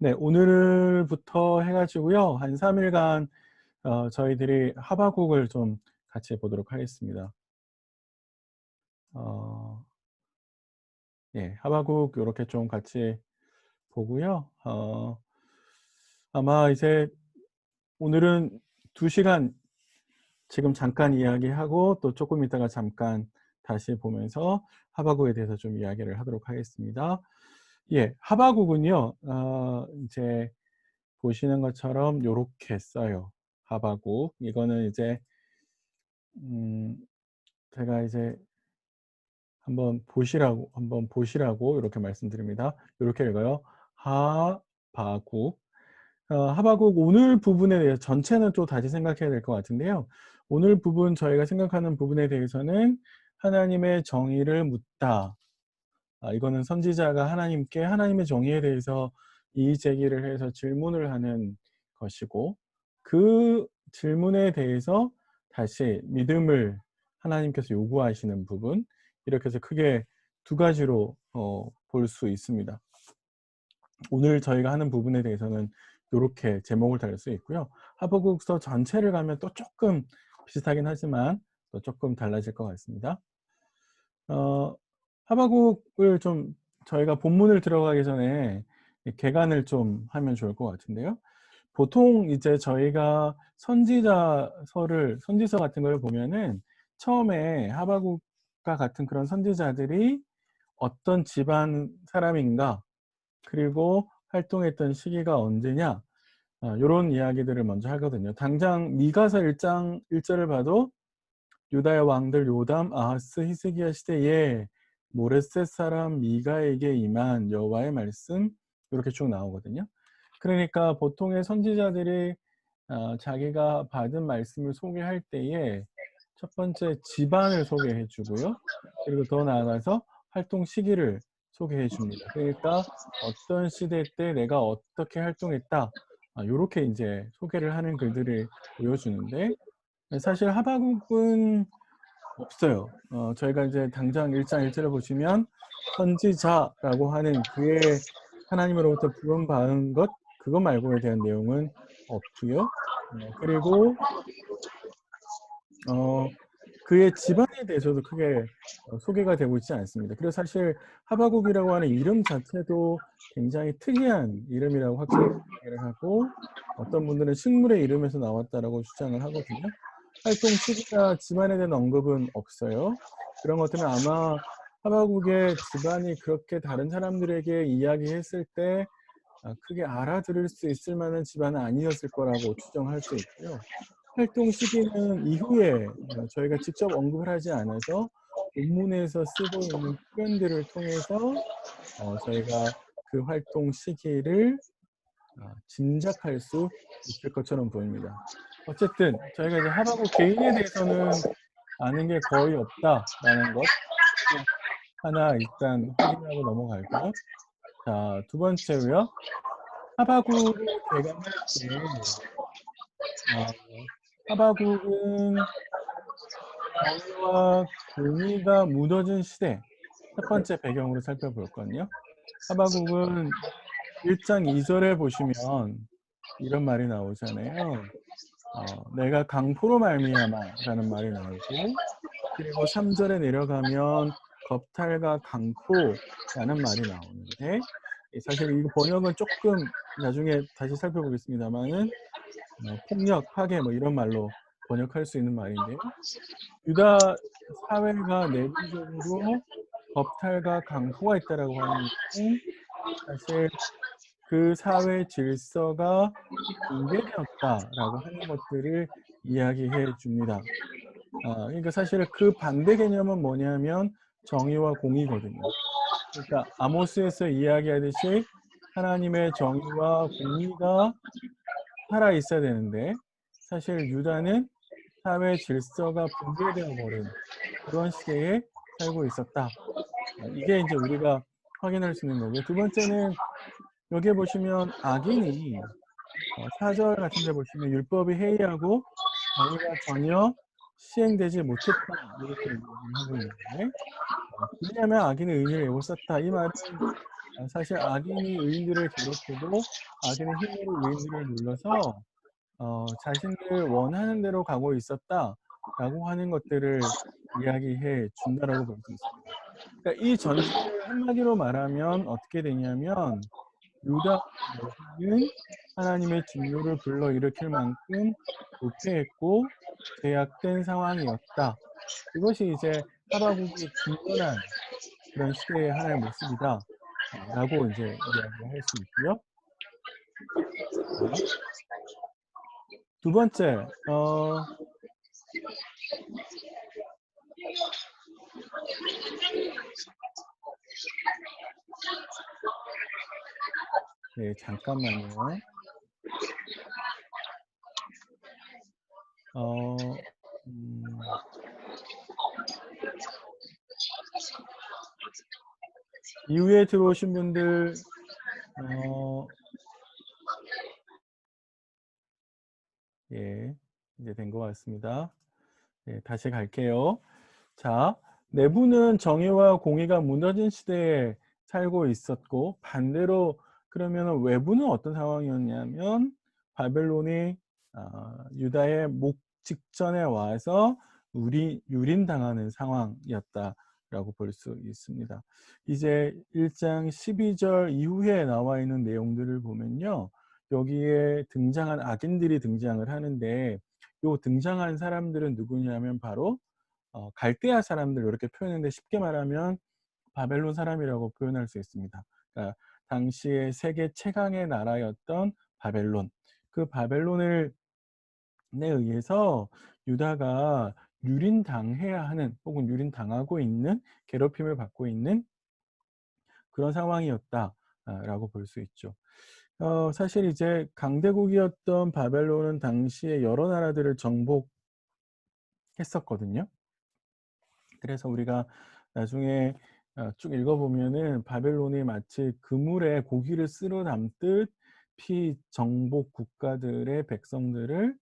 네, 오늘부터 해가지고요. 한 3일간 저희들이 하바국을 좀 같이 보도록 하겠습니다. 어, 예, 하바국 이렇게 좀 같이 보고요. 아마 이제 오늘은 2시간 지금 잠깐 이야기하고 또 조금 있다가 잠깐 다시 보면서 하바국에 대해서 좀 이야기를 하도록 하겠습니다. 예, 하바국은요, 이제 보시는 것처럼 요렇게 써요. 하바국. 이거는 이제 음 제가 이제 한번 보시라고 이렇게 말씀드립니다. 요렇게 읽어요. 하바국. 하바국 오늘 부분에 대해서 전체는 또 다시 생각해야 될 것 같은데요. 오늘 부분 저희가 생각하는 부분에 대해서는 하나님의 정의를 묻다. 이거는 선지자가 하나님께 하나님의 정의에 대해서 이의 제기를 해서 질문을 하는 것이고, 그 질문에 대해서 다시 믿음을 하나님께서 요구하시는 부분, 이렇게 해서 크게 두 가지로 볼 수 있습니다. 오늘 저희가 하는 부분에 대해서는 요렇게 제목을 달을 수 있고요. 하박국서 전체를 가면 또 조금 비슷하긴 하지만 또 조금 달라질 것 같습니다. 어 하박국을 좀 저희가 본문을 들어가기 전에 이 개관을 좀 하면 좋을 것 같은데요. 보통 이제 저희가 선지서 같은 걸 보면은 처음에 하박국과 같은 그런 선지자들이 어떤 집안 사람인가, 그리고 활동했던 시기가 언제냐, 요런 이야기들을 먼저 하거든요. 당장 미가서 1장 1절을 봐도 유다의 왕들 요담, 아하스, 히스기야 시대에 모레셋 사람 미가에게 임한 여호와의 말씀, 이렇게 쭉 나오거든요. 그러니까 보통의 선지자들이 자기가 받은 말씀을 소개할 때에 첫 번째 집안을 소개해 주고요. 그리고 더 나아가서 활동 시기를 소개해 줍니다. 그러니까 어떤 시대 때 내가 어떻게 활동했다, 요렇게 인제 소개를 하는 글들을 보여주는데, 사실 하박국은 없어요. 저희가 이제 당장 1장 1 절을 보시면 선지자라고 하는 그의 하나님으로부터 부름받은 것, 그것 말고에 대한 내용은 없고요. 그리고 어 그의 집안에 대해서도 크게 소개가 되고 있지 않습니다. 그래서 사실 하박국이라고 하는 이름 자체도 굉장히 특이한 이름이라고 학자들이 이야기를 하고, 어떤 분들은 식물의 이름에서 나왔다라고 주장을 하거든요. 활동 시기나 집안에 대한 언급은 없어요. 그런 것들은 아마 하박국의 집안이 그렇게 다른 사람들에게 이야기했을 때 크게 알아들을 수 있을 만한 집안은 아니었을 거라고 추정할 수 있고요. 활동 시기는 이후에 저희가 직접 언급을 하지 않아서 본문에서 쓰고 있는 표현들을 통해서 저희가 그 활동 시기를 짐작할 수 있을 것처럼 보입니다. 어쨌든 저희가 이제 하박국 개인에 대해서는 아는 게 거의 없다라는 것 하나 일단 확인하고 넘어갈까요? 자, 두 번째로요. 하박국을 개관할 때 어 하박국은 정의와 공의가 무너진 시대, 첫 번째 배경으로 살펴볼 건요. 하박국은 1장 2 절에 보시면 이런 말이 나오잖아요. "내가 강포로 말미암아"라는 말이 나오고, 그리고 3 절에 내려가면 "겁탈과 강포"라는 말이 나오는데, 사실 이 번역은 쪼끔 나중에 다시 살펴보겠습니다마는 폭력, 파괴 뭐 이런 말로 번역할 수 있는 말인데요. 유다 사회가 내부적으로 겁탈과 강포가 있다라고 하는 것은 사실 그 사회 질서가 붕괴되었다라고 하는 것들을 이야기해 줍니다. 그러니까 사실 그 반대 개념은 뭐냐면 정의와 공의거든요. 그러니까 아모스에서 이야기하듯이 하나님의 정의와 공의가 살아 있어야 되는데, 사실 유다는 사회 질서가 붕괴되어 버린 그런 시대에 살고 있었다. 이게 인제 우리가 확인할 수 있는 거고요. 두 번째는 여기에 보시면 악인이 4절 같은 데 보시면 "율법이 해이하고 정의가 전혀 시행되지 못했다." 이렇게 이야기를 하고 있는데, "그리하면 악인은 의인을 애워쌌다." 이 말은 사실 악인이 의인들을 괴롭혀도 악인의 힘으로 의인들을 눌러서 자신들 원하는 대로 가고 있었다라고 하는 것들을 이야기해 준다라고 볼 수 있습니다. 그러니까 이 전체를 한마디로 말하면 어떻게 되냐면 유다와 레위는 하나님의 진노를 불러일으킬 만큼 부패했고 죄악된 상황이었다. 그것이 이제 하박국이 중건한 그런 시대의 하나의 모습이다. 라고 이제 이야기할 수 있고요. 자, 두 번째, 네, 잠깐만요. 어, 음, 이후에 들어오신 분들, 예, 이제 된 것 같습니다. 예, 다시 갈게요. 자, 내부는 정의와 공의가 무너진 시대에 살고 있었고, 반대로 그러면 외부는 어떤 상황이었냐면 바벨론이 유다의 목 직전에 와서 유린당하는 상황이었다라고 볼 수 있습니다. 이제 1장 12절 이후에 나와 있는 내용들을 보면요. 여기에 등장한 악인들이 등장을 하는데 요 등장한 사람들은 누구냐면 바로 갈대아 사람들 이렇게 표현했는데 쉽게 말하면 바벨론 사람이라고 표현할 수 있습니다. 그러니까 당시에 세계 최강의 나라였던 바벨론. 그 바벨론을 에 의해서 유다가 유린당해야 하는 혹은 유린당하고 있는 괴롭힘을 받고 있는 그런 상황이었다라고 볼 수 있죠. 사실 이제 강대국이었던 바벨론은 당시에 여러 나라들을 정복했었거든요. 그래서 우리가 나중에 쭉 읽어보면은 바벨론이 마치 그물에 고기를 쓸어 담듯 피정복 국가들의 백성들을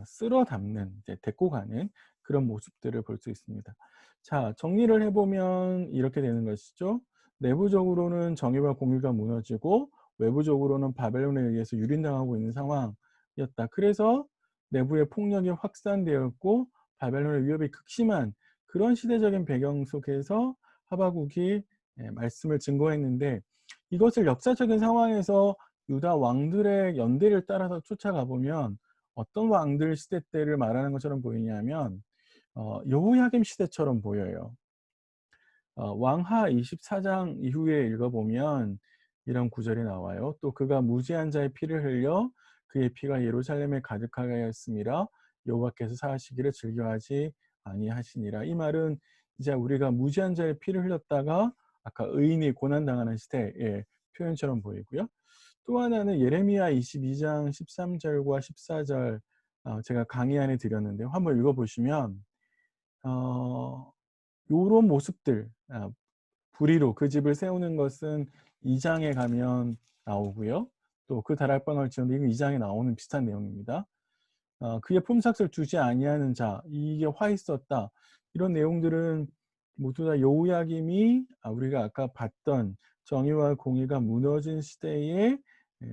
쓸어 담는, 이제 데리고 가는 그런 모습들을 볼 수 있습니다. 자, 정리를 해보면 이렇게 되는 것이죠. 내부적으로는 정의와 공의가 무너지고 외부적으로는 바벨론에 의해서 유린당하고 있는 상황이었다. 그래서 내부의 폭력이 확산되었고 바벨론의 위협이 극심한 그런 시대적인 배경 속에서 하박국이 말씀을 증거했는데 이것을 역사적인 상황에서 유다 왕들의 연대를 따라서 쫓아가 보면 어떤 왕들 시대 때를 말하는 것처럼 보이냐면 여호야김 시대처럼 보여요. 왕하 24장 이후에 읽어보면 이런 구절이 나와요. 또 그가 무지한 자의 피를 흘려 그의 피가 예루살렘에 가득하게 하였음이라 여호와께서 사하시기를 즐겨하지 아니하시니라. 이 말은 이제 우리가 무지한 자의 피를 흘렸다가 아까 의인이 고난당하는 시대의 표현처럼 보이고요. 또 하나는 예레미야 22장 13절과 14절 제가 강의 안에 드렸는데 한번 읽어보시면 요런 모습들 불의로 그 집을 세우는 것은 2장에 가면 나오고요. 또 그 다락방을 지은 이건 2장에 나오는 비슷한 내용입니다. 그의 품삯을 주지 아니하는 자 이게 화 있었다. 이런 내용들은 모두 다 여호야김이 우리가 아까 봤던 정의와 공의가 무너진 시대의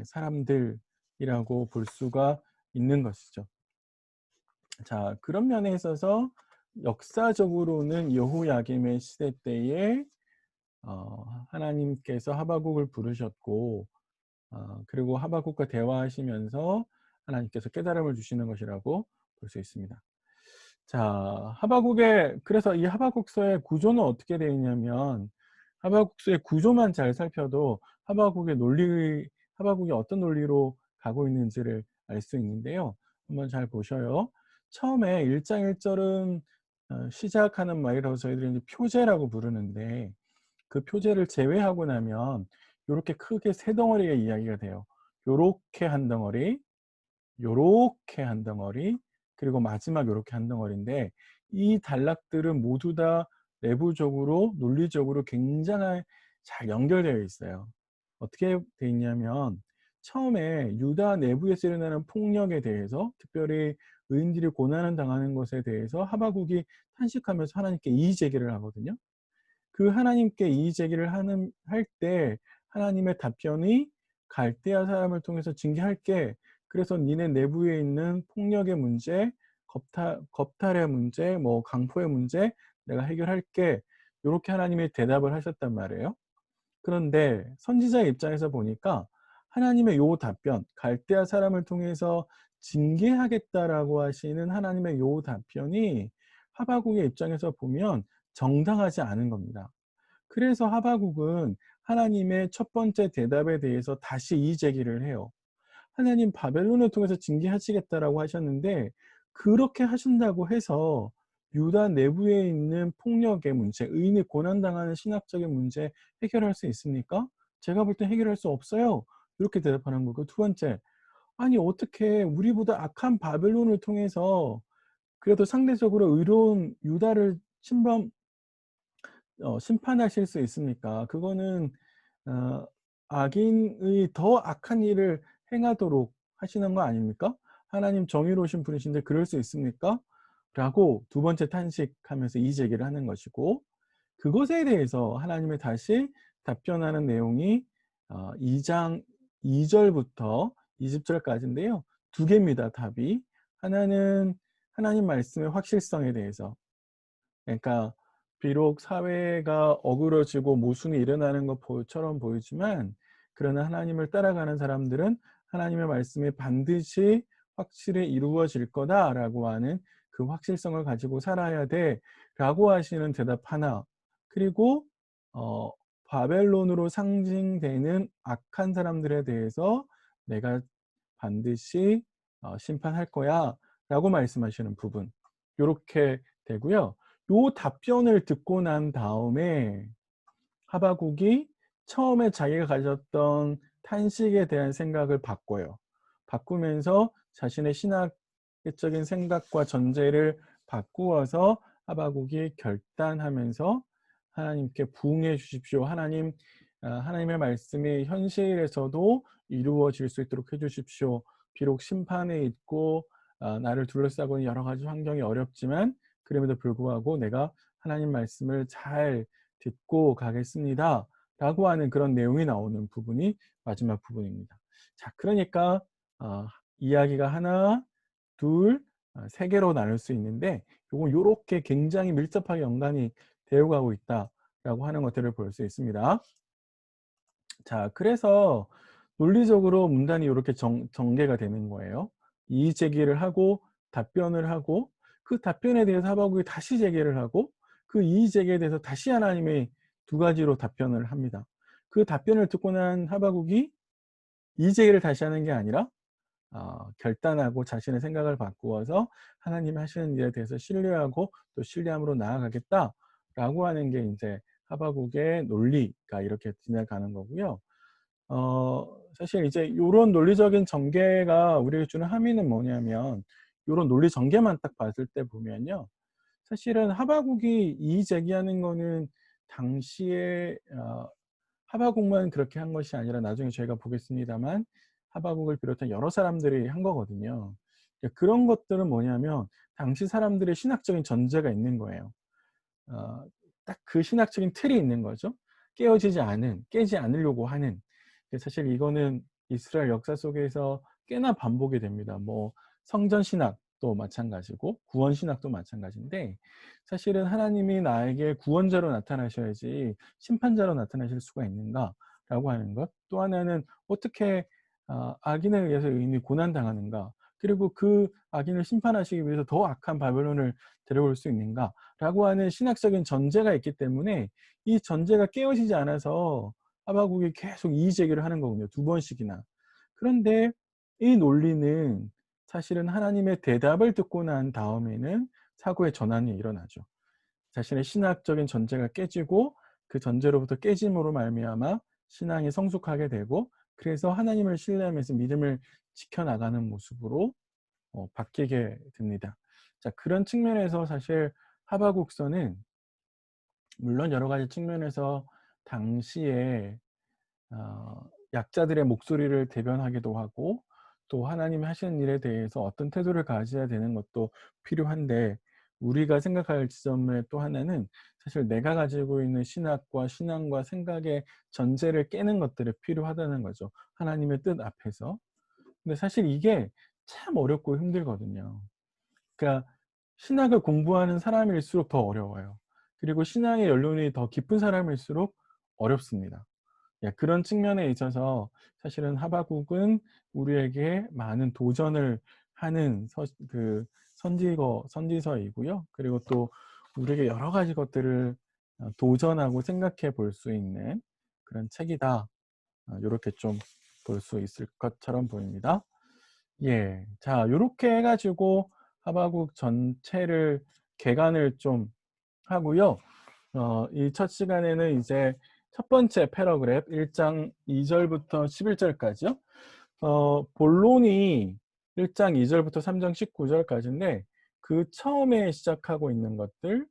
사람들이라고 볼 수가 있는 것이죠. 자, 그런 면에 있어서 역사적으로는 여호야김의 시대 때에 하나님께서 하박국을 부르셨고 그리고 하박국과 대화하시면서 하나님께서 깨달음을 주시는 것이라고 볼 수 있습니다. 자, 그래서 이 하박국서의 구조는 어떻게 되어 있냐면 하박국서의 구조만 잘 살펴도 하박국이 어떤 논리로 가고 있는지를 알 수 있는데요. 한번 잘 보셔요. 처음에 1장 1절은 시작하는 말이라고 저희들이 이제 표제라고 부르는데 그 표제를 제외하고 나면 요렇게 크게 세 덩어리의 이야기가 돼요. 요렇게 한 덩어리, 요렇게 한 덩어리, 그리고 마지막 요렇게 한 덩어리인데 이 단락들은 모두 다 내부적으로 논리적으로 굉장히 잘 연결되어 있어요. 어떻게 돼 있냐면 처음에 유다 내부에서 일어나는 폭력에 대해서 특별히 의인들이 고난을 당하는 것에 대해서 하박국이 탄식하면서 하나님께 이의 제기를 하거든요. 그 하나님께 이의 제기를 할 때 하나님의 답변이 갈대아 사람을 통해서 징계할게. 그래서 니네 내부에 있는 폭력의 문제, 겁탈의 문제, 뭐 강포의 문제 내가 해결할게. 요렇게 하나님이 대답을 하셨단 말이에요. 그런데 선지자의 입장에서 보니까 하나님의 요 답변, 갈대아 사람을 통해서 징계하겠다라고 하시는 하나님의 요 답변이 하바국의 입장에서 보면 정당하지 않은 겁니다. 그래서 하바국은 하나님의 첫 번째 대답에 대해서 다시 이의 제기를 해요. 하나님 바벨론을 통해서 징계하시겠다라고 하셨는데 그렇게 하신다고 해서 유다 내부에 있는 폭력의 문제, 의인이 고난당하는 신학적인 문제 해결할 수 있습니까? 제가 볼 땐 해결할 수 없어요. 이렇게 대답하는 거고, 두 번째, 아니 어떻게 우리보다 악한 바벨론을 통해서 그래도 상대적으로 의로운 유다를 심판하실 수 있습니까? 그거는 어 악인의 더 악한 일을 행하도록 하시는 거 아닙니까? 하나님 정의로우신 분이신데 그럴 수 있습니까? 라고 두 번째 탄식하면서 이의 제기를 하는 것이고, 그것에 대해서 하나님이 다시 답변하는 내용이 2장 2 절부터 20 절까지인데요. 두 개입니다, 답이. 하나는 하나님 말씀의 확실성에 대해서, 그러니까 비록 사회가 어그러지고 모순이 일어나는 것처럼 보이지만, 그러나 하나님을 따라가는 사람들은 하나님의 말씀이 반드시 확실히 이루어질 거다라고 하는 그 확실성을 가지고 살아야 돼라고 하시는 대답 하나, 그리고 어 바벨론으로 상징되는 악한 사람들에 대해서 내가 반드시 심판할 거야라고 말씀하시는 부분, 요렇게 되고요. 요 답변을 듣고 난 다음에 하바국이 처음에 자기가 가졌던 탄식에 대한 생각을 바꿔요. 바꾸면서 자신의 신학적인 생각과 전제를 바꾸어서 하바국이 결단하면서 하나님께 부응해 주십시오. 하나님의 말씀이 현실에서도 이루어질 수 있도록 해 주십시오. 비록 심판에 있고 나를 둘러싸고 있는 여러 가지 환경이 어렵지만 그럼에도 불구하고 내가 하나님 말씀을 잘 듣고 가겠습니다. 라고 하는 그런 내용이 나오는 부분이 마지막 부분입니다. 자, 그러니까 이야기가 하나, 둘, 세 개로 나눌 수 있는데 요건 요렇게 굉장히 밀접하게 연관이 되어 가고 있다라고 하는 것들을 볼 수 있습니다. 자, 그래서 논리적으로 문단이 요렇게 전개가 되는 거예요. 이의 제기를 하고 답변을 하고, 그 답변에 대해서 하바국이 다시 제기를 하고, 그 이의 제기에 대해서 다시 하나님이 두 가지로 답변을 합니다. 그 답변을 듣고 난 하바국이 이의 제기를 다시 하는 게 아니라 결단하고 자신의 생각을 바꾸어서 하나님이 하시는 일에 대해서 신뢰하고 또 신뢰함으로 나아가겠다라고 하는 게 이제 하바국의 논리가 이렇게 지나가는 거고요. 사실 이제 요런 논리적인 전개가 우리에게 주는 함의는 뭐냐면, 요런 논리 전개만 딱 봤을 때 보면요. 사실은 하바국이 이의 제기하는 거는 당시에 하바국만 그렇게 한 것이 아니라 나중에 저희가 보겠습니다만 하바국을 비롯한 여러 사람들이 한 거거든요. 그런 것들은 뭐냐면 당시 사람들의 신학적인 전제가 있는 거예요. 어 딱 그 신학적인 틀이 있는 거죠. 깨지 않으려고 하는. 사실 이거는 이스라엘 역사 속에서 꽤나 반복이 됩니다. 뭐 성전 신학도 마찬가지고 구원 신학도 마찬가지인데, 사실은 하나님이 나에게 구원자로 나타나셔야지 심판자로 나타나실 수가 있는가라고 하는 것. 또 하나는 어떻게 악인에 의해서 의인이 고난당하는가, 그리고 그 악인을 심판하시기 위해서 더 악한 바벨론을 데려올 수 있는가라고 하는 신학적인 전제가 있기 때문에 이 전제가 깨어지지 않아서 하바국이 계속 이의 제기를 하는 거군요. 두 번씩이나. 그런데 이 논리는 사실은 하나님의 대답을 듣고 난 다음에는 사고의 전환이 일어나죠. 자신의 신학적인 전제가 깨지고 그 전제로부터 깨짐으로 말미암아 신앙이 성숙하게 되고, 그래서 하나님을 신뢰하면서 믿음을 지켜나가는 모습으로 바뀌게 됩니다. 자, 그런 측면에서 사실 하바국서는 물론 여러 가지 측면에서 당시에 약자들의 목소리를 대변하기도 하고, 또 하나님이 하시는 일에 대해서 어떤 태도를 가져야 되는 것도 필요한데, 우리가 생각할 지점의 또 하나는 사실 내가 가지고 있는 신학과 신앙과 생각의 전제를 깨는 것들이 필요하다는 거죠, 하나님의 뜻 앞에서. 근데 사실 이게 참 어렵고 힘들거든요. 그러니까 신학을 공부하는 사람일수록 더 어려워요. 그리고 신앙의 연륜이 더 깊은 사람일수록 어렵습니다. 예, 그런 측면에 있어서 사실은 하박국은 우리에게 많은 도전을 하는 선지서이고요. 그리고 또 우리에게 여러 가지 것들을 도전하고 생각해 볼 수 있는 그런 책이다. 요렇게 좀 볼 수 있을 것처럼 보입니다. 예. 자, 요렇게 해 가지고 하박국 전체를 개관을 좀 하고요. 이 첫 시간에는 이제 첫 번째 패러그랩 1장 2 절부터 11 절까지요. 본론이 1장 2 절부터 3장 19 절까지인데 그 처음에 시작하고 있는 것들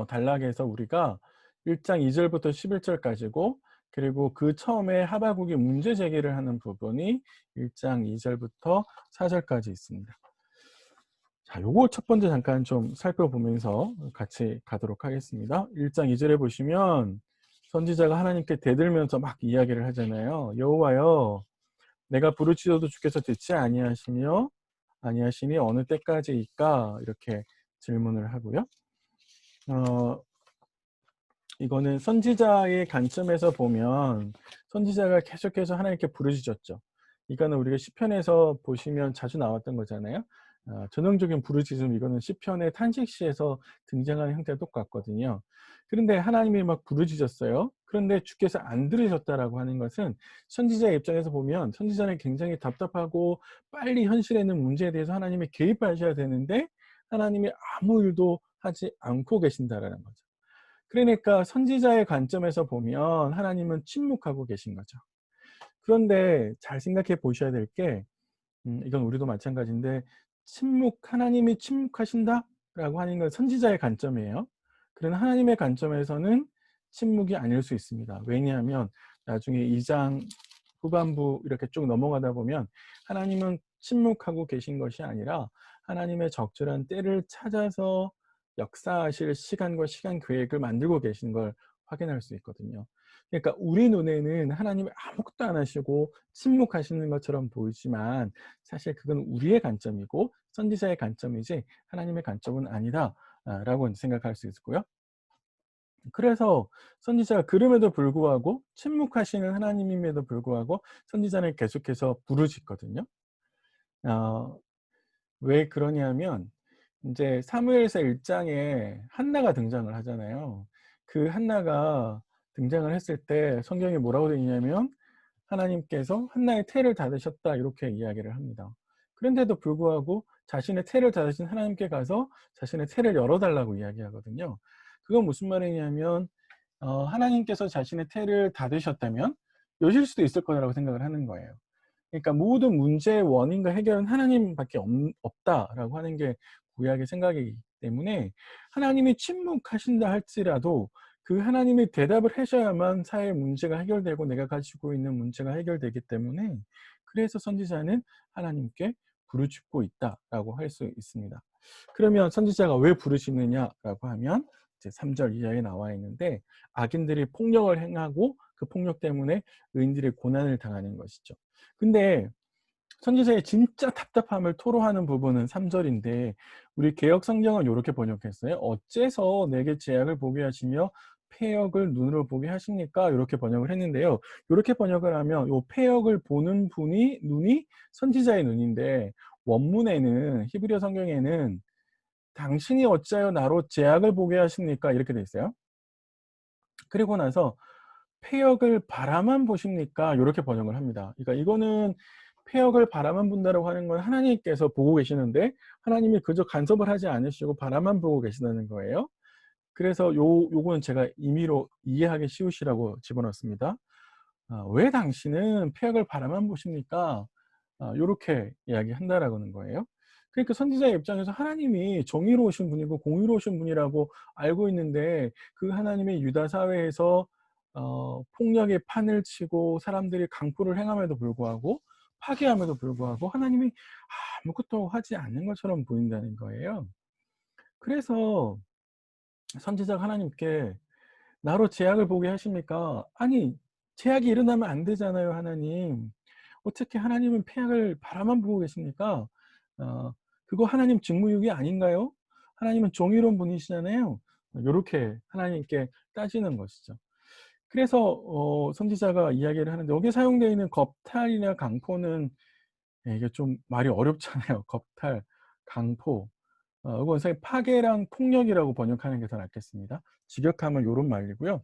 단락에서 우리가 1장 2 절부터 11 절까지고, 그리고 그 처음에 하박국이 문제 제기를 하는 부분이 1장 2 절부터 4 절까지 있습니다. 자, 요거 첫 번째 잠깐 좀 살펴보면서 같이 가도록 하겠습니다. 1장 2 절에 보시면 선지자가 하나님께 대들면서 막 이야기를 하잖아요. 여호와여, 내가 부르짖어도 주께서 듣지 아니하시며 아니하시니 어느 때까지일까? 이렇게 질문을 하고요. 어 이거는 선지자의 관점에서 보면 선지자가 계속해서 하나님께 부르짖었죠. 이거는 우리가 시편에서 보시면 자주 나왔던 거잖아요. 전형적인 부르짖음, 이거는 시편의 탄식시에서 등장하는 형태가 똑같거든요. 그런데 하나님이 막 부르짖었어요. 그런데 주께서 안 들으셨다라고 하는 것은 선지자의 입장에서 보면 선지자는 굉장히 답답하고 빨리 현실에 있는 문제에 대해서 하나님이 개입하셔야 되는데 하나님이 아무 일도 하지 않고 계신다라는 거죠. 그러니까 선지자의 관점에서 보면 하나님은 침묵하고 계신 거죠. 그런데 잘 생각해 보셔야 될 게, 이건 우리도 마찬가지인데, 하나님이 침묵하신다라고 하는 건 선지자의 관점이에요. 그러나 하나님의 관점에서는 침묵이 아닐 수 있습니다. 왜냐하면 나중에 2장 후반부 이렇게 쭉 넘어가다 보면 하나님은 침묵하고 계신 것이 아니라 하나님의 적절한 때를 찾아서 역사하실 시간과 시간 계획을 만들고 계신 걸 확인할 수 있거든요. 그러니까 우리 눈에는 하나님이 아무것도 안 하시고 침묵하시는 것처럼 보이지만 사실 그건 우리의 관점이고 선지자의 관점이지 하나님의 관점은 아니다 라고 생각할 수 있고요. 그래서 선지자가 그럼에도 불구하고 침묵하시는 하나님임에도 불구하고 선지자는 계속해서 부르짖거든요. 어 왜 그러냐면 인제 사무엘서 1 장에 한나가 등장을 하잖아요. 그 한나가 등장을 했을 때 성경에 뭐라고 되어 있냐면 하나님께서 "한나의 태를 닫으셨다." 이렇게 이야기를 합니다. 그런데도 불구하고 자신의 태를 닫으신 하나님께 가서 자신의 태를 열어 달라고 이야기하거든요. 그건 무슨 말이냐면 하나님께서 자신의 태를 닫으셨다면 여실 수도 있을 거라고 생각을 하는 거예요. 그러니까 모든 문제의 원인과 해결은 하나님밖에 없다라고 하는 게 구약의 생각이기 때문에 하나님이 침묵하신다 할지라도 그 하나님이 대답을 하셔야만 사회의 문제가 해결되고 내가 가지고 있는 문제가 해결되기 때문에, 그래서 선지자는 하나님께 부르짖고 있다라고 할 수 있습니다. 그러면 선지자가 왜 부르짖느냐라고 하면 이제 3절 이하에 나와 있는데, 악인들이 폭력을 행하고 그 폭력 때문에 의인들이 고난을 당하는 것이죠. 근데 선지자의 진짜 답답함을 토로하는 부분은 3 절인데 우리 개역 성경은 요렇게 번역했어요. "어째서 내게 재앙을 보게 하시며 패역을 눈으로 보게 하십니까?" 요렇게 번역을 했는데요. 요렇게 번역을 하면 요 패역을 보는 분이 눈이 선지자의 눈인데, 원문에는 히브리어 성경에는 "당신이 어찌하여 나로 재앙을 보게 하십니까?" 이렇게 돼 있어요. 그리고 나서 "패역을 바라만 보십니까?" 요렇게 번역을 합니다. 그러니까 이거는 패역을 바라만 본다라고 하는 건 하나님께서 보고 계시는데 하나님이 그저 간섭을 하지 않으시고 바라만 보고 계시다는 거예요. 그래서 요거는 제가 임의로 이해하기 쉬우시라고 집어넣었습니다. "왜 당신은 패역을 바라만 보십니까?" 요렇게 이야기한다라는 거예요. 그러니까 선지자의 입장에서 하나님이 정의로우신 분이고 공의로우신 분이라고 알고 있는데, 그 하나님의 유다 사회에서 폭력의 판을 치고 사람들이 강포를 행함에도 불구하고 파괴함에도 불구하고 하나님이 아무것도 하지 않는 것처럼 보인다는 거예요. 그래서 선지자가 하나님께 나로 제약을 보게 하십니까? 아니, 제약이 일어나면 안 되잖아요, 하나님. 어떻게 하나님은 폐악을 바라만 보고 계십니까? 어, 그거 하나님 직무유기 아닌가요? 하나님은 정의로운 분이시잖아요. 요렇게 하나님께 따지는 것이죠. 그래서 선지자가 이야기를 하는데, 여기에 사용되어 있는 겁탈이나 강포는, 예, 이게 좀 말이 어렵잖아요. 겁탈, 강포. 이건 사실 파괴랑 폭력이라고 번역하는 게 더 낫겠습니다. 직역하면 요런 말이고요.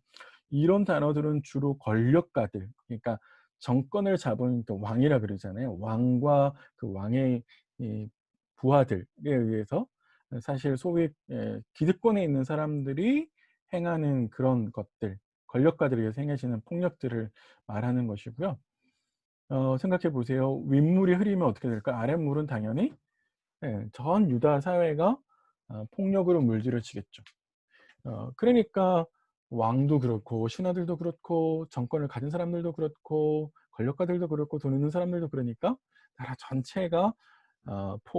이런 단어들은 주로 권력가들, 그러니까 정권을 잡은 그 왕이라 그러잖아요. 왕과 그 왕의 이 부하들에 의해서 사실 소위 기득권에 있는 사람들이 행하는 그런 것들, 권력가들에 의해서 행해지는 폭력들을 말하는 것이고요. 생각해 보세요. 윗물이 흐리면 어떻게 될까요? 아랫물은 당연히, 예, 전 유다 사회가 폭력으로 물들여지겠죠. 그러니까 왕도 그렇고 신하들도 그렇고 정권을 가진 사람들도 그렇고 권력가들도 그렇고 돈 있는 사람들도 그러니까 나라 전체가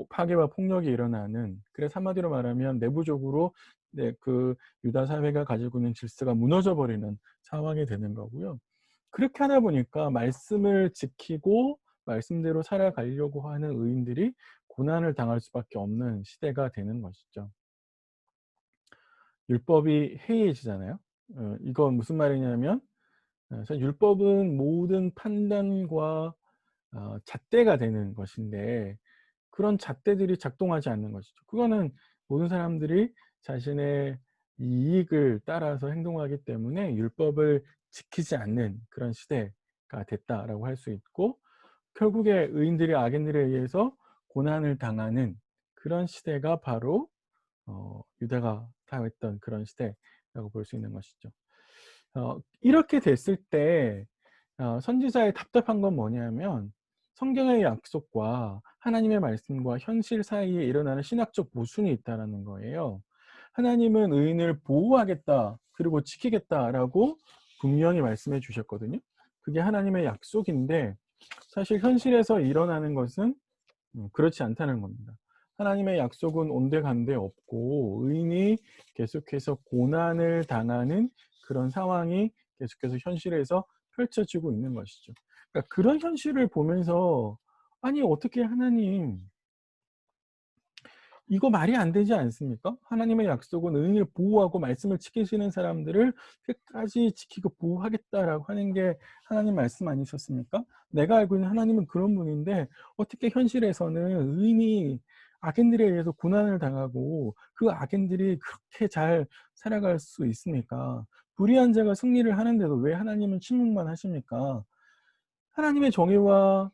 파괴와 폭력이 일어나는, 그래서 한마디로 말하면 내부적으로 네, 그 유다 사회가 가지고 있는 질서가 무너져 버리는 상황이 되는 거고요. 그렇게 하다 보니까 말씀을 지키고 말씀대로 살아가려고 하는 의인들이 고난을 당할 수밖에 없는 시대가 되는 것이죠. 율법이 해이해지잖아요. 이건 무슨 말이냐면, 사실 율법은 모든 판단과 잣대가 되는 것인데, 그런 잣대들이 작동하지 않는 것이죠. 그거는 모든 사람들이 자신의 이익을 따라서 행동하기 때문에 율법을 지키지 않는 그런 시대가 됐다라고 할 수 있고, 결국에 의인들이 악인들에 의해서 고난을 당하는 그런 시대가 바로 유다가 사용했던 그런 시대라고 볼 수 있는 것이죠. 이렇게 됐을 때 선지자의 답답한 건 뭐냐면, 성경의 약속과 하나님의 말씀과 현실 사이에 일어나는 신학적 모순이 있다는 거예요. 하나님은 의인을 보호하겠다, 그리고 지키겠다라고 분명히 말씀해 주셨거든요. 그게 하나님의 약속인데, 사실 현실에서 일어나는 것은 그렇지 않다는 겁니다. 하나님의 약속은 온데간데 없고 의인이 계속해서 고난을 당하는 그런 상황이 계속해서 현실에서 펼쳐지고 있는 것이죠. 그러니까 그런 현실을 보면서, 아니 어떻게 하나님, 이거 말이 안 되지 않습니까? 하나님의 약속은 의인을 보호하고 말씀을 지키시는 사람들을 끝까지 지키고 보호하겠다라고 하는 게 하나님 말씀 아니셨습니까? 내가 알고 있는 하나님은 그런 분인데 어떻게 현실에서는 의인이 악인들에 의해서 고난을 당하고 그 악인들이 그렇게 잘 살아갈 수 있습니까? 불의한 자가 승리를 하는데도 왜 하나님은 침묵만 하십니까? 하나님의 정의와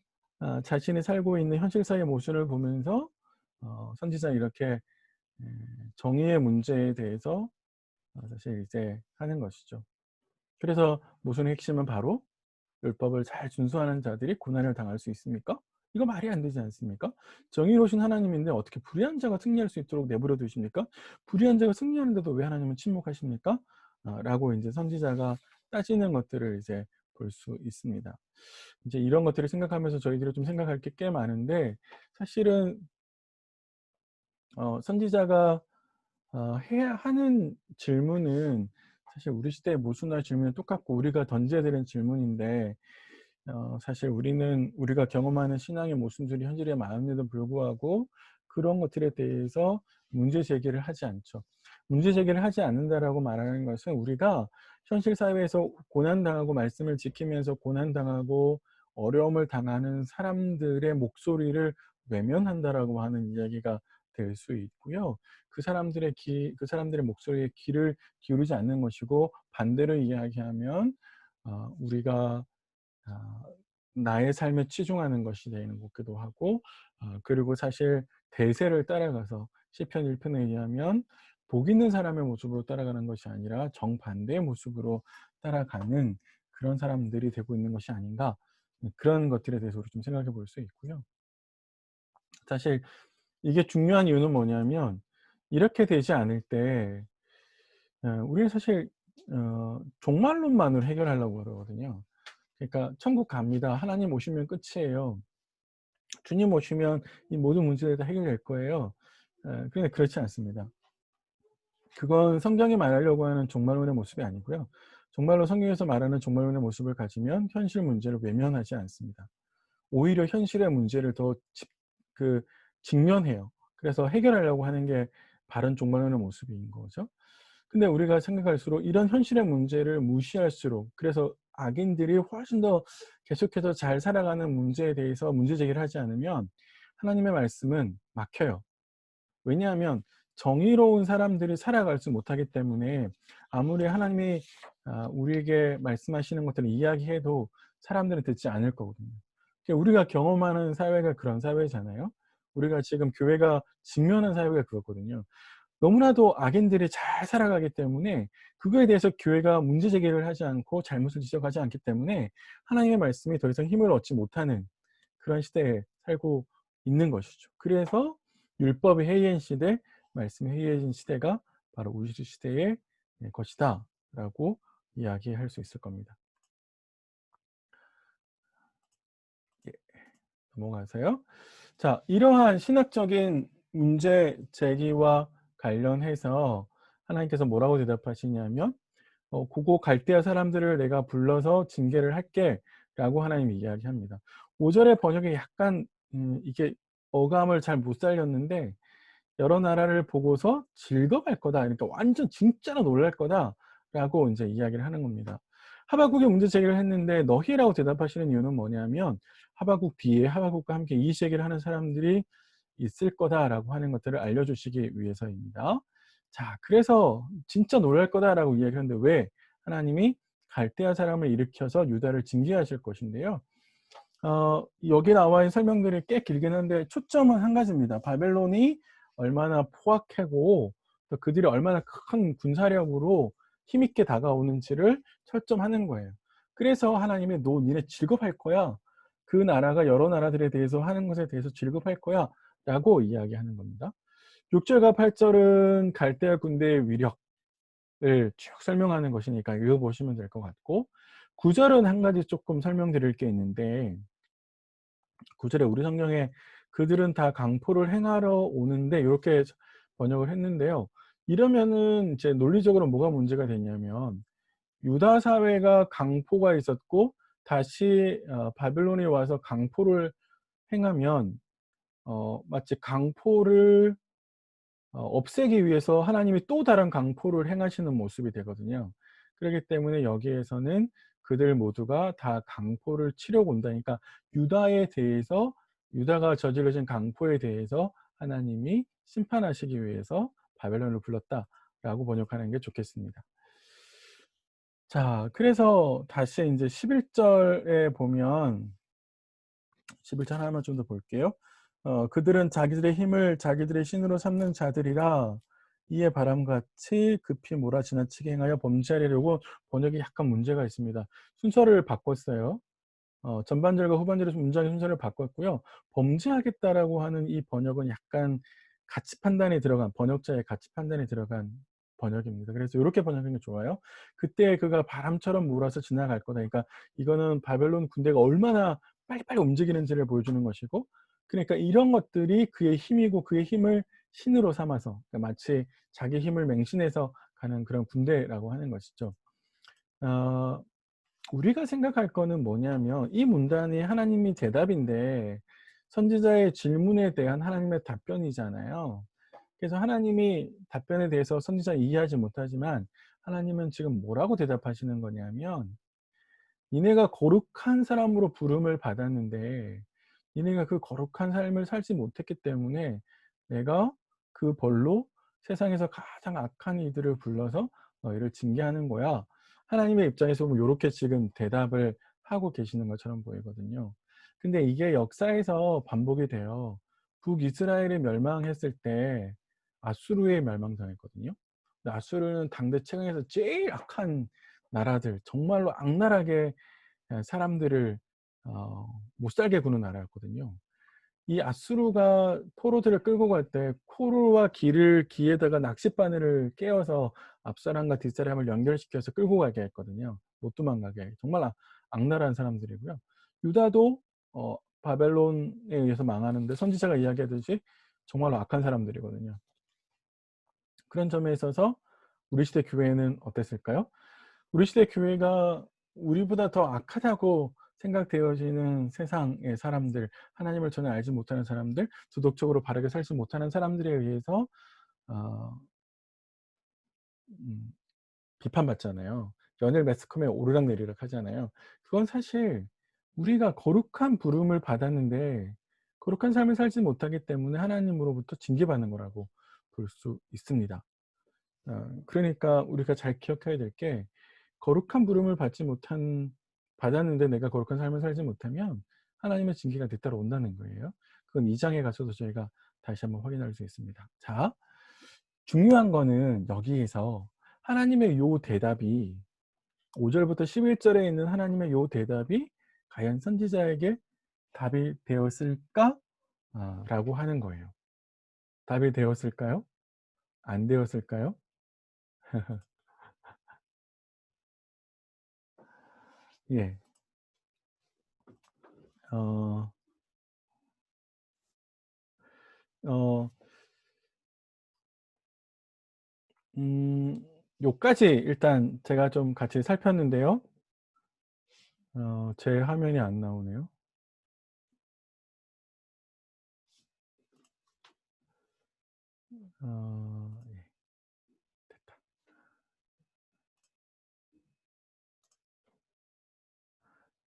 자신이 살고 있는 현실 사회의 모순을 보면서 선지자는 이렇게 정의의 문제에 대해서 사실 이제 하는 것이죠. 그래서 모순의 핵심은 바로 율법을 잘 준수하는 자들이 고난을 당할 수 있습니까? 이거 말이 안 되지 않습니까? 정의로우신 하나님인데 어떻게 불의한 자가 승리할 수 있도록 내버려 두십니까? 불의한 자가 승리하는데도 왜 하나님은 침묵하십니까? 라고 이제 선지자가 따지는 것들을 이제 볼 수 있습니다. 이제 이런 것들을 생각하면서 저희들이 좀 생각할 게 꽤 많은데, 사실은 선지자가 해야 하는 질문은 사실 우리 시대의 모순할 질문은 똑같고 우리가 던져야 되는 질문인데, 사실 우리는 우리가 경험하는 신앙의 모순들이 현실에 많음에도 불구하고 그런 것들에 대해서 문제 제기를 하지 않죠. 문제 제기를 하지 않는다라고 말하는 것은 우리가 현실 사회에서 고난당하고 말씀을 지키면서 고난당하고 어려움을 당하는 사람들의 목소리를 외면한다라고 하는 이야기가 될 수 있고요. 그 사람들의 목소리에 귀를 기울이지 않는 것이고, 반대로 이야기하면 우리가 아 나의 삶에 치중하는 것이 되는 거기도 하고, 그리고 사실 대세를 따라가서 시편 1 편에 의하면 복 있는 사람의 모습으로 따라가는 것이 아니라 정반대의 모습으로 따라가는 그런 사람들이 되고 있는 것이 아닌가, 그런 것들에 대해서 우리 좀 생각해 볼 수 있고요. 사실 이게 중요한 이유는 뭐냐면, 이렇게 되지 않을 때 우리는 사실 종말론만으로 해결하려고 그러거든요. 그러니까 "천국 갑니다. 하나님 오시면 끝이에요. 주님 오시면 이 모든 문제들이 다 해결될 거예요." 근데 그렇지 않습니다. 그건 성경이 말하려고 하는 종말론의 모습이 아니고요. 정말로 성경에서 말하는 종말론의 모습을 가지면 현실 문제를 외면하지 않습니다. 오히려 현실의 문제를 더 직면해요. 그래서 해결하려고 하는 게 바른 종말론의 모습인 거죠. 근데 우리가 생각할수록 이런 현실의 문제를 무시할수록, 그래서 악인들이 훨씬 더 계속해서 잘 살아가는 문제에 대해서 문제 제기를 하지 않으면 하나님의 말씀은 막혀요. 왜냐하면 정의로운 사람들이 살아가지 못하기 때문에 아무리 하나님이 우리에게 말씀하시는 것들을 이야기해도 사람들은 듣지 않을 거거든요. 그러니까 우리가 경험하는 사회가 그런 사회잖아요. 우리가 지금 교회가 직면한 사회가 그렇거든요. 너무나도 악인들이 잘 살아가기 때문에 그거에 대해서 교회가 문제 제기를 하지 않고 잘못을 지적하지 않기 때문에 하나님의 말씀이 더 이상 힘을 얻지 못하는 그런 시대에 살고 있는 것이죠. 그래서 율법이 해이한 시대, 말씀이 해이해진 시대가 바로 우리 시대의 것이다라고 이야기할 수 있을 겁니다. 예, 넘어가세요. 자, 이러한 신학적인 문제 제기와 관련해서 하나님께서 뭐라고 대답하시냐면 고고 갈대아 사람들을 내가 불러서 징계를 할게라고 하나님이 이야기합니다. 5절의 번역에 약간 이게 어감을 잘 못 살렸는데 여러 나라를 보고서 즐거워할 거다. 그러니까 완전 진짜로 놀랄 거다라고 이제 이야기를 하는 겁니다. 하박국이 문제 제기를 했는데 너희라고 대답하시는 이유는 뭐냐면 하박국 뒤에 하박국과 함께 이 제기를 하는 사람들이 있을 거다라고 하는 것들을 알려주시기 위해서입니다. 자, 그래서 진짜 놀랄 거다라고 이야기하는데 왜 하나님이 갈대아 사람을 일으켜서 유다를 징계하실 것인데요. 여기 나와 있는 설명들이 꽤 길긴 한데 초점은 한 가지입니다. 바벨론이 얼마나 포악하고 또 그들이 얼마나 큰 군사력으로 힘있게 다가오는지를 철점하는 거예요. 그래서 하나님이 너 니네 즐겁할 거야. 그 나라가 여러 나라들에 대해서 하는 것에 대해서 즐겁할 거야 라고 이야기하는 겁니다. 6절과 8절은 갈대아 군대의 위력을 쭉 설명하는 것이니까 읽어보시면 될 것 같고 9절은 한 가지 조금 설명드릴 게 있는데 9절에 우리 성경에 그들은 다 강포를 행하러 오는데 이렇게 번역을 했는데요. 이러면은 이제 논리적으로 뭐가 문제가 되냐면 유다 사회가 강포가 있었고 다시 바벨론이 와서 강포를 행하면 마치 강포를 없애기 위해서 하나님이 또 다른 강포를 행하시는 모습이 되거든요. 그렇기 때문에 여기에서는 그들 모두가 다 강포를 치려고 온다니까 유다에 대해서 유다가 저질러진 강포에 대해서 하나님이 심판하시기 위해서 바벨론을 불렀다라고 번역하는 게 좋겠습니다. 자, 그래서 다시 인제 11절에 보면 11절 하나만 좀 더 볼게요. 그들은 자기들의 힘을 자기들의 신으로 삼는 자들이라 이에 바람같이 급히 몰아 지나치게 행하여 범죄하려고 번역이 약간 문제가 있습니다. 순서를 바꿨어요. 전반절과 후반절의 문장의 순서를 바꿨고요. 범죄하겠다라고 하는 이 번역은 약간 가치 판단이 들어간 번역자의 가치 판단이 들어간 번역입니다. 그래서 요렇게 번역하는 게 좋아요. 그때 그가 바람처럼 몰아서 지나갈 거다. 그러니까 이거는 바벨론 군대가 얼마나 빨리빨리 움직이는지를 보여주는 것이고 그러니까 이런 것들이 그의 힘이고 그의 힘을 신으로 삼아서 그러니까 마치 자기 힘을 맹신해서 가는 그런 군대라고 하는 것이죠. 어 우리가 생각할 거는 뭐냐면 이 문단이 하나님이 대답인데 선지자의 질문에 대한 하나님의 답변이잖아요. 그래서 하나님이 답변에 대해서 선지자는 이해하지 못하지만 하나님은 지금 뭐라고 대답하시는 거냐면 니네가 거룩한 사람으로 부름을 받았는데 니네가 그 거룩한 삶을 살지 못했기 때문에 내가 그 벌로 세상에서 가장 악한 이들을 불러서 너희를 징계하는 거야. 하나님의 입장에서 보면 요렇게 지금 대답을 하고 계시는 것처럼 보이거든요. 근데 이게 역사에서 반복이 돼요. 북이스라엘이 멸망했을 때 아수르에 멸망당했거든요. 근데 아수르는 당대 최강에서 제일 악한 나라들, 정말로 악랄하게 사람들을 못 살게 구는 나라였거든요. 이 아수르가 포로들을 끌고 갈 때 포로와 기에다가 낚싯바늘을 깨어서 앞사람과 뒷사람을 연결시켜서 끌고 가게 했거든요. 못 도망가게. 정말 악랄한 사람들이고요. 유다도 바벨론에 의해서 망하는데 선지자가 이야기하듯이 정말로 악한 사람들이거든요. 그런 점에 있어서 우리 시대 교회는 어땠을까요? 우리 시대 교회가 우리보다 더 악하다고 생각되어지는 세상의 사람들, 하나님을 전혀 알지 못하는 사람들, 도덕적으로 바르게 살지 못하는 사람들에 의해서 어 음 비판받잖아요. 연일 매스컴에 오르락내리락 하잖아요. 그건 사실 우리가 거룩한 부름을 받았는데 거룩한 삶을 살지 못하기 때문에 하나님으로부터 징계받는 거라고 볼 수 있습니다. 그러니까 우리가 잘 기억해야 될 게 거룩한 부름을 받았는데 내가 거룩한 삶을 살지 못하면 하나님의 징계가 뒤따라 온다는 거예요. 그건 2 장에 가서도 저희가 다시 한번 확인할 수 있습니다. 자, 중요한 거는 여기에서 하나님의 요 대답이 5 절부터 11 절에 있는 하나님의 요 대답이 과연 선지자에게 답이 되었을까? 라고 하는 거예요. 답이 되었을까요? 안 되었을까요? 예. 어 어 요까지 일단 제가 좀 같이 살폈는데요. 제 화면이 안 나오네요. 예. 됐다.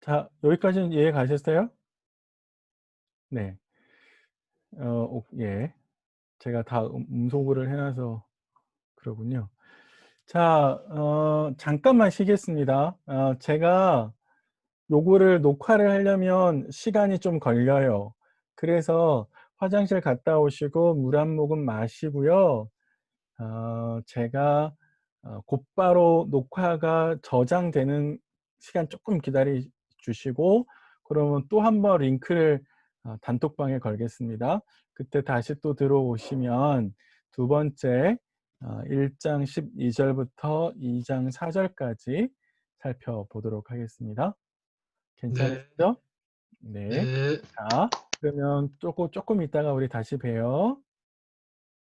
자, 여기까지는 이해 가셨어요? 네. 예. 제가 다 음소거를 해 놔서 그러군요. 자, 잠깐만 쉬겠습니다. 제가 요거를 녹화를 하려면 시간이 좀 걸려요. 그래서 화장실 갔다 오시고 물 한 모금 마시고요. 제가 곧바로 녹화가 저장되는 시간 쪼끔 기다려 주시고 그러면 또 한 번 링크를 단톡방에 걸겠습니다. 그때 다시 또 들어오시면 두 번째 1장 12 절부터 2장 4 절까지 살펴보도록 하겠습니다. 네. 괜찮으시죠? 네. 네. 자, 그러면 쪼끔 있다가 우리 다시 봬요.